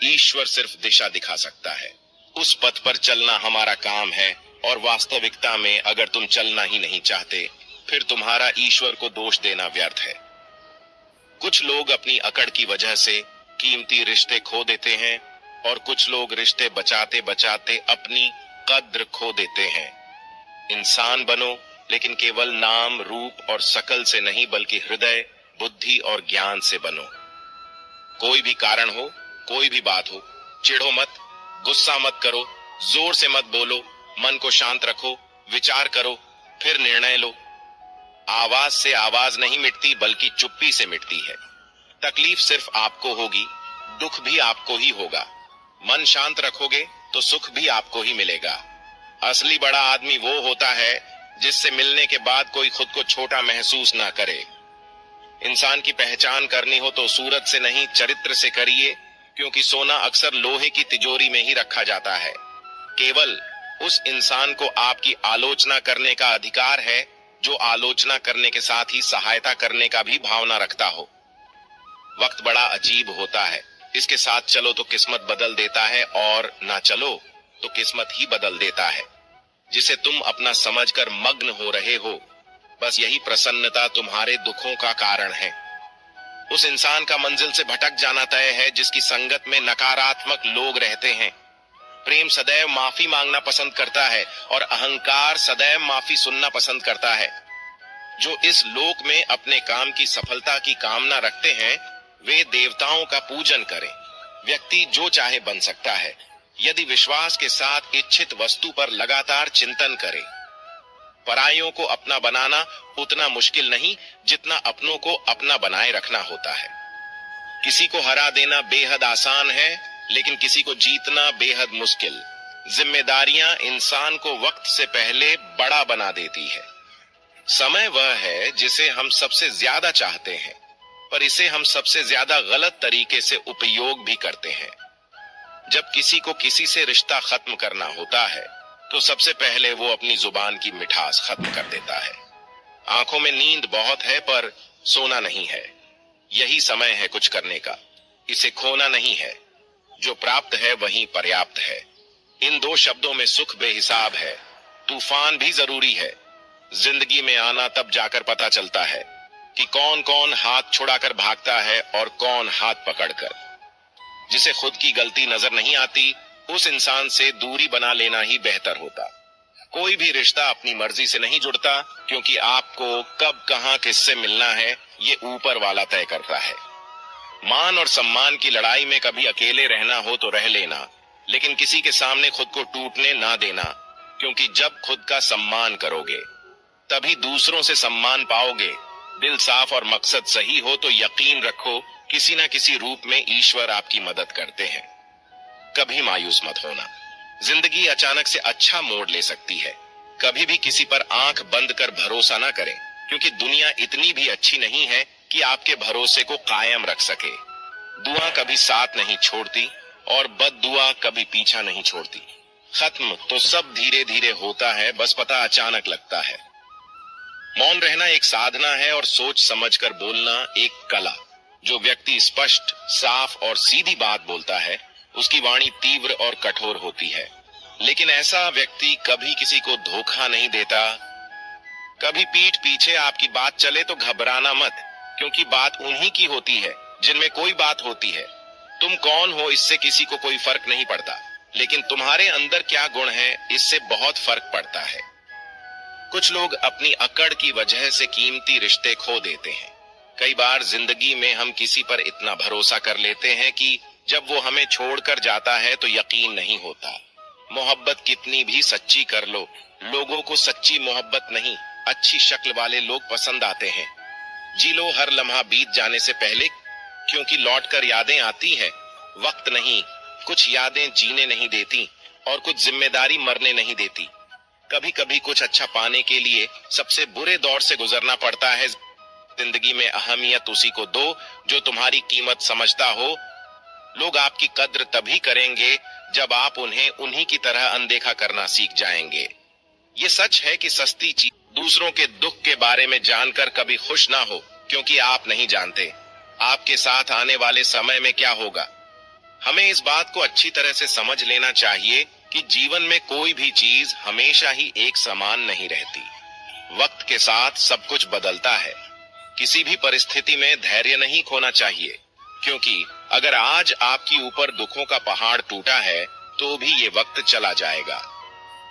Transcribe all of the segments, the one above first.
ईश्वर सिर्फ दिशा दिखा सकता है। उस पथ पर चलना हमारा काम है, और वास्तविकता में अगर तुम चलना ही नहीं चाहते, फिर तुम्हारा ईश्वर को दोष देना व्यर्थ है। कुछ लोग अपनी अकड़ की वजह से कीमती रिश्ते खो देते हैं, और कुछ लोग रिश्ते बचाते बचाते अपनी कद्र खो देते हैं। इंसान बनो, लेकिन केवल नाम, रूप और शकल से नहीं, बल्कि हृदय, बुद्धि और ज्ञान से बनो। कोई भी कारण हो, कोई भी बात हो, चिढ़ो मत, गुस्सा मत करो, जोर से मत बोलो, मन को शांत रखो, विचार करो, फिर निर्णय लो। आवाज से आवाज नहीं मिटती, बल्कि चुप्पी से मिटती है। तकलीफ सिर्फ आपको होगी, दुख भी आपको ही होगा। मन शांत रखोगे तो सुख भी आपको ही मिलेगा। असली बड़ा आदमी वो होता है जिससे मिलने के बाद कोई खुद को छोटा महसूस ना करे। इंसान की पहचान करनी हो तो सूरत से नहीं, चरित्र से करिए, क्योंकि सोना अक्सर लोहे की तिजोरी में ही रखा जाता है। केवल उस इंसान को आपकी आलोचना करने का अधिकार है जो आलोचना करने के साथ ही सहायता करने का भी भावना रखता हो। वक्त बड़ा अजीब होता है, इसके साथ चलो तो किस्मत बदल देता है, और ना चलो तो किस्मत ही बदल देता है। जिसे तुम अपना समझकर मग्न हो रहे हो, बस यही प्रसन्नता तुम्हारे दुखों का कारण है। उस इंसान का मंजिल से भटक जाना तय है जिसकी संगत में नकारात्मक लोग रहते हैं। प्रेम सदैव माफी मांगना पसंद करता है, और अहंकार सदैव माफी सुनना पसंद करता है। जो इस लोक में अपने काम की सफलता की कामना रखते हैं, वे देवताओं का पूजन करें। व्यक्ति जो चाहे बन सकता है, यदि विश्वास के साथ इच्छित वस्तु पर लगातार चिंतन करे। परायों को अपना बनाना उतना मुश्किल नहीं जितना अपनों को अपना बनाए रखना होता है। किसी को हरा देना बेहद आसान है, लेकिन किसी को जीतना बेहद मुश्किल। जिम्मेदारियां इंसान को वक्त से पहले बड़ा बना देती है। समय वह है जिसे हम सबसे ज्यादा चाहते हैं, पर इसे हम सबसे ज्यादा गलत तरीके से उपयोग भी करते हैं। जब किसी को किसी से रिश्ता खत्म करना होता है, तो सबसे पहले वो अपनी जुबान की मिठास खत्म कर देता है। आंखों में नींद बहुत है, पर सोना नहीं है। यही समय है कुछ करने का, इसे खोना नहीं है। जो प्राप्त है वही पर्याप्त है। इन दो शब्दों में सुख बेहिसाब है। तूफान भी जरूरी है। जिंदगी में आना तब जाकर पता चलता है कि कौन कौन हाथ छुड़ाकर भागता है और कौन हाथ पकड़कर। जिसे खुद की गलती नजर नहीं आती, उस इंसान से दूरी बना लेना ही बेहतर होता। कोई भी रिश्ता अपनी मर्जी से नहीं जुड़ता, क्योंकि आपको कब कहां किससे मिलना है ये ऊपर वाला तय करता है। मान और सम्मान की लड़ाई में कभी अकेले रहना हो तो रह लेना, लेकिन किसी के सामने खुद को टूटने ना देना, क्योंकि जब खुद का सम्मान करोगे तभी दूसरों से सम्मान पाओगे। दिल साफ और मकसद सही हो तो यकीन रखो किसी न किसी रूप में ईश्वर आपकी मदद करते हैं। कभी मायूस मत होना। जिंदगी अचानक से अच्छा मोड़ ले सकती है। कभी भी किसी पर आंख बंद कर भरोसा ना करें, क्योंकि दुनिया इतनी भी अच्छी नहीं है कि आपके भरोसे को कायम रख सके। दुआ कभी साथ नहीं छोड़ती, और बद दुआ कभी पीछा नहीं छोड़ती। खत्म तो सब धीरे धीरे होता है, बस पता अचानक लगता है। मौन रहना एक साधना है, और सोच समझकर बोलना एक कला। जो व्यक्ति स्पष्ट, साफ और सीधी बात बोलता है, उसकी वाणी तीव्र और कठोर होती है। लेकिन ऐसा व्यक्ति कभी किसी को धोखा नहीं देता। कभी पीठ पीछे आपकी बात चले तो घबराना मत, क्योंकि बात उन्हीं की होती है जिनमें कोई बात होती है। तुम कौन हो इससे किसी को कोई फर्क नहीं पड़ता, लेकिन तुम्हारे अंदर क्या गुण है इससे बहुत फर्क पड़ता है। कुछ लोग अपनी अकड़ की वजह से कीमती रिश्ते खो देते हैं। कई बार जिंदगी में हम किसी पर इतना भरोसा कर लेते हैं कि जब वो हमें छोड़कर जाता है तो यकीन नहीं होता। मोहब्बत कितनी भी सच्ची कर लो, लोगों को सच्ची मोहब्बत नहीं, अच्छी शक्ल वाले लोग पसंद आते हैं। जी लो हर लम्हा बीत जाने से पहले, क्योंकि लौटकर यादें आती हैं। वक्त नहीं, कुछ यादें जीने नहीं देती, और कुछ जिम्मेदारी मरने नहीं देती। कभी कभी कुछ अच्छा पाने के लिए सबसे बुरे दौर से गुजरना पड़ता है। जिंदगी में अहमियत उसी को दो जो तुम्हारी कीमत समझता हो। लोग आपकी कद्र तभी करेंगे जब आप उन्हें उन्हीं की तरह अनदेखा करना सीख जाएंगे। ये सच है कि सस्ती चीज दूसरों के दुख के बारे में जानकर कभी खुश ना हो, क्योंकि आप नहीं जानते आपके साथ आने वाले समय में क्या होगा। हमें इस बात को अच्छी तरह से समझ लेना चाहिए कि जीवन में कोई भी चीज हमेशा ही एक समान नहीं रहती। वक्त के साथ सब कुछ बदलता है। किसी भी परिस्थिति में धैर्य नहीं खोना चाहिए, क्योंकि अगर आज आपके ऊपर दुखों का पहाड़ टूटा है तो भी ये वक्त चला जाएगा,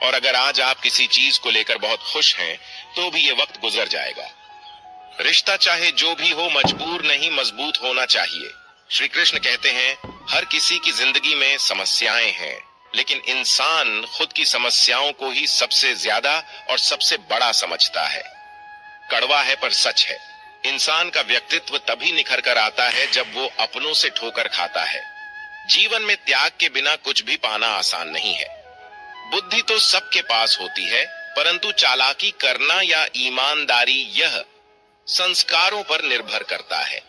और अगर आज आप किसी चीज को लेकर बहुत खुश हैं तो भी ये वक्त गुजर जाएगा। रिश्ता चाहे जो भी हो मजबूर नहीं मजबूत होना चाहिए। श्री कृष्ण कहते हैं, हर किसी की जिंदगी में समस्याएं हैं, लेकिन इंसान खुद की समस्याओं को ही सबसे ज्यादा और सबसे बड़ा समझता है। कड़वा है पर सच है। इंसान का व्यक्तित्व तभी निखर कर आता है जब वो अपनों से ठोकर खाता है। जीवन में त्याग के बिना कुछ भी पाना आसान नहीं है। बुद्धि तो सबके पास होती है, परंतु चालाकी करना या ईमानदारी यह संस्कारों पर निर्भर करता है।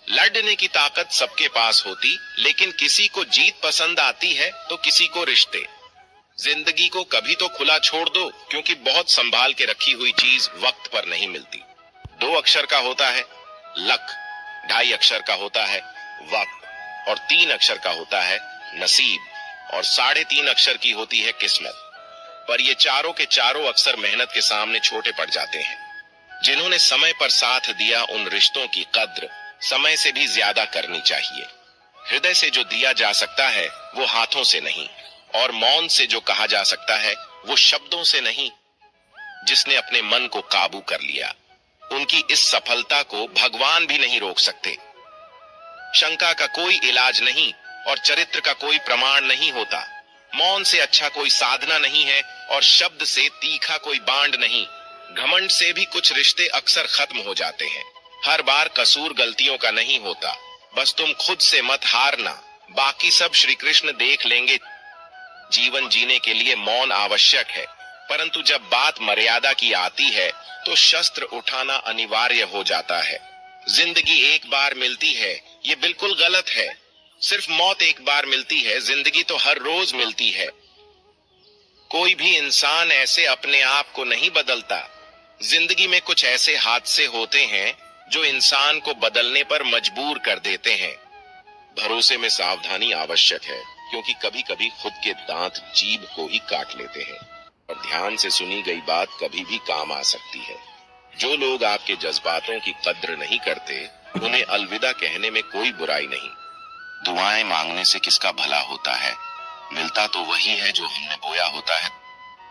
लड़ने की ताकत सबके पास होती, लेकिन किसी को जीत पसंद आती है तो किसी को रिश्ते। जिंदगी को कभी तो खुला छोड़ दो, क्योंकि बहुत संभाल के रखी हुई चीज वक्त पर नहीं मिलती। 2 अक्षर का होता है लक, 2.5 अक्षर का होता है वक्त, और 3 अक्षर का होता है नसीब, और 3.5 अक्षर की होती है किस्मत। पर ये चारों के चारों अक्षर मेहनत के सामने छोटे पड़ जाते हैं। जिन्होंने समय पर साथ दिया, उन रिश्तों की कद्र समय से भी ज्यादा करनी चाहिए। हृदय से जो दिया जा सकता है वो हाथों से नहीं, और मौन से जो कहा जा सकता है वो शब्दों से नहीं। जिसने अपने मन को काबू कर लिया, उनकी इस सफलता को भगवान भी नहीं रोक सकते। शंका का कोई इलाज नहीं और चरित्र का कोई प्रमाण नहीं होता। मौन से अच्छा कोई साधना नहीं है और शब्द से तीखा कोई बांड नहीं। घमंड से भी कुछ रिश्ते अक्सर खत्म हो जाते हैं। हर बार कसूर गलतियों का नहीं होता, बस तुम खुद से मत हारना, बाकी सब श्री कृष्ण देख लेंगे। जीवन जीने के लिए मौन आवश्यक है, परंतु जब बात मर्यादा की आती है तो शस्त्र उठाना अनिवार्य हो जाता है। जिंदगी एक बार मिलती है, ये बिल्कुल गलत है। सिर्फ मौत एक बार मिलती है, जिंदगी तो हर रोज मिलती है। कोई भी इंसान ऐसे अपने आप को नहीं बदलता। जिंदगी में कुछ ऐसे हादसे होते हैं जो इंसान को बदलने पर मजबूर कर देते हैं। भरोसे में सावधानी आवश्यक है, क्योंकि कभी कभी खुद के दांत जीभ को ही काट लेते हैं, और ध्यान से सुनी गई बात कभी भी काम आ सकती है। जो लोग आपके जज्बातों की कद्र नहीं करते, उन्हें अलविदा कहने में कोई बुराई नहीं। दुआएं मांगने से किसका भला होता है? मिलता तो वही है जो हमने बोया होता है।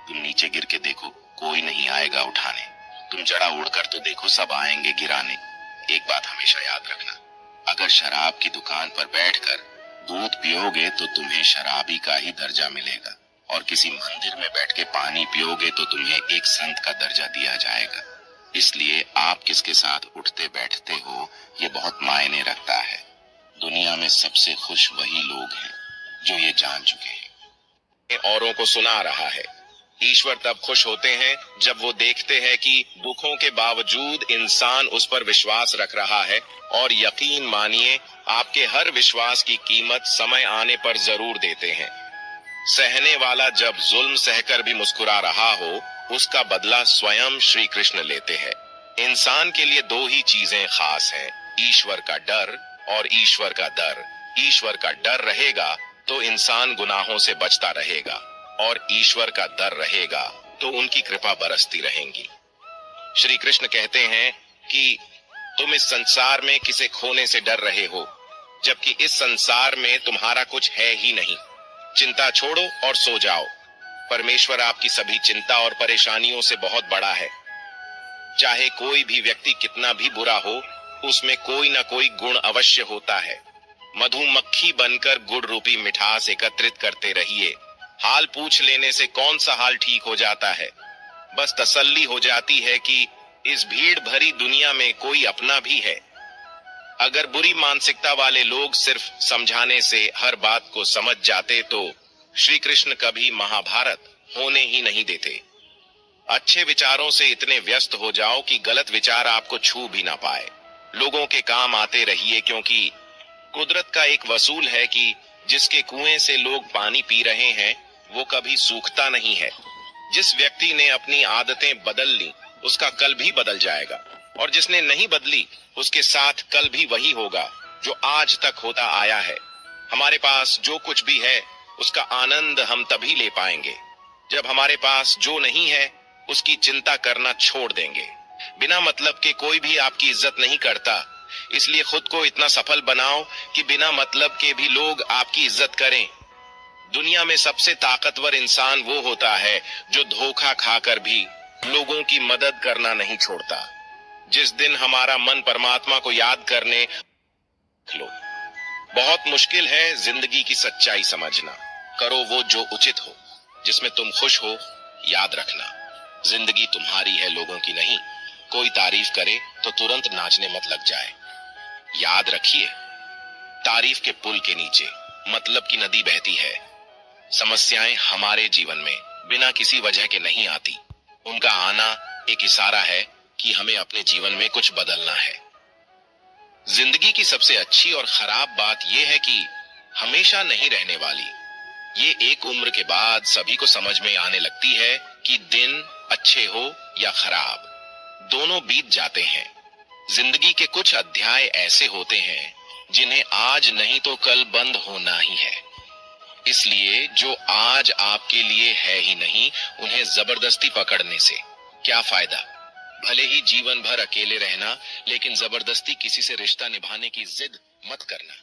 तुम नीचे गिर के देखो, कोई नहीं आएगा उठाने। तुम जरा उड़कर तो देखो, सब आएंगे गिराने। एक बात हमेशा याद रखना, अगर शराब की दुकान पर बैठकर दूध पियोगे तो तुम्हें शराबी का ही दर्जा मिलेगा, और किसी मंदिर में बैठ के पानी पियोगे तो तुम्हें एक संत का दर्जा दिया जाएगा। इसलिए आप किसके साथ उठते बैठते हो, ये बहुत मायने रखता है। दुनिया में सबसे खुश वही लोग हैं जो ये जान चुके हैं। औरों को सुना रहा है। ईश्वर तब खुश होते हैं जब वो देखते हैं कि दुखों के बावजूद इंसान उस पर विश्वास रख रहा है, और यकीन मानिए आपके हर विश्वास की कीमत समय आने पर जरूर देते हैं। सहने वाला जब जुल्म सहकर भी मुस्कुरा रहा हो, उसका बदला स्वयं श्री कृष्ण लेते हैं। इंसान के लिए 2 ही चीजें खास हैं, ईश्वर का डर और ईश्वर का दर। ईश्वर का डर रहेगा तो इंसान गुनाहों से बचता रहेगा, और ईश्वर का डर रहेगा तो उनकी कृपा बरसती रहेंगी। श्री कृष्ण कहते हैं कि तुम इस संसार में किसे खोने से डर रहे हो, जबकि इस संसार में तुम्हारा कुछ है ही नहीं। चिंता छोड़ो और सो जाओ। परमेश्वर आपकी सभी चिंता और परेशानियों से बहुत बड़ा है। चाहे कोई भी व्यक्ति कितना भी बुरा हो, उसमें कोई ना कोई गुण अवश्य होता है। मधुमक्खी बनकर गुड़ रूपी मिठास एकत्रित करते रहिए। हाल पूछ लेने से कौन सा हाल ठीक हो जाता है? बस तसल्ली हो जाती है कि इस भीड़ भरी दुनिया में कोई अपना भी है। अगर बुरी मानसिकता वाले लोग सिर्फ समझाने से हर बात को समझ जाते तो श्री कृष्ण कभी महाभारत होने ही नहीं देते। अच्छे विचारों से इतने व्यस्त हो जाओ कि गलत विचार आपको छू भी ना पाए। लोगों के काम आते रहिए, क्योंकि कुदरत का एक वसूल है कि जिसके कुएं से लोग पानी पी रहे हैं वो कभी सूखता नहीं है। जिस व्यक्ति ने अपनी आदतें बदल ली, उसका कल भी बदल जाएगा, और जिसने नहीं बदली, उसके साथ कल भी वही होगा जो आज तक होता आया है। हमारे पास जो कुछ भी है उसका आनंद हम तभी ले पाएंगे जब हमारे पास जो नहीं है उसकी चिंता करना छोड़ देंगे। बिना मतलब के कोई भी आपकी इज्जत नहीं करता, इसलिए खुद को इतना सफल बनाओ कि बिना मतलब के भी लोग आपकी इज्जत करें। दुनिया में सबसे ताकतवर इंसान वो होता है जो धोखा खाकर भी लोगों की मदद करना नहीं छोड़ता। जिस दिन हमारा मन परमात्मा को याद करने लो। बहुत मुश्किल है जिंदगी की सच्चाई समझना। करो वो जो उचित हो, जिसमें तुम खुश हो। याद रखना, जिंदगी तुम्हारी है, लोगों की नहीं। कोई तारीफ करे तो तुरंत नाचने मत लग जाए। याद रखिए, तारीफ के पुल के नीचे मतलब की नदी बहती है। समस्याएं हमारे जीवन में बिना किसी वजह के नहीं आती। उनका आना एक इशारा है कि हमें अपने जीवन में कुछ बदलना है। जिंदगी की सबसे अच्छी और खराब बात यह है कि हमेशा नहीं रहने वाली। ये एक उम्र के बाद सभी को समझ में आने लगती है कि दिन अच्छे हो या खराब, दोनों बीत जाते हैं। जिंदगी के कुछ अध्याय ऐसे होते हैं जिन्हें आज नहीं तो कल बंद होना ही है। इसलिए जो आज आपके लिए है ही नहीं, उन्हें जबरदस्ती पकड़ने से क्या फायदा। भले ही जीवन भर अकेले रहना, लेकिन जबरदस्ती किसी से रिश्ता निभाने की जिद मत करना।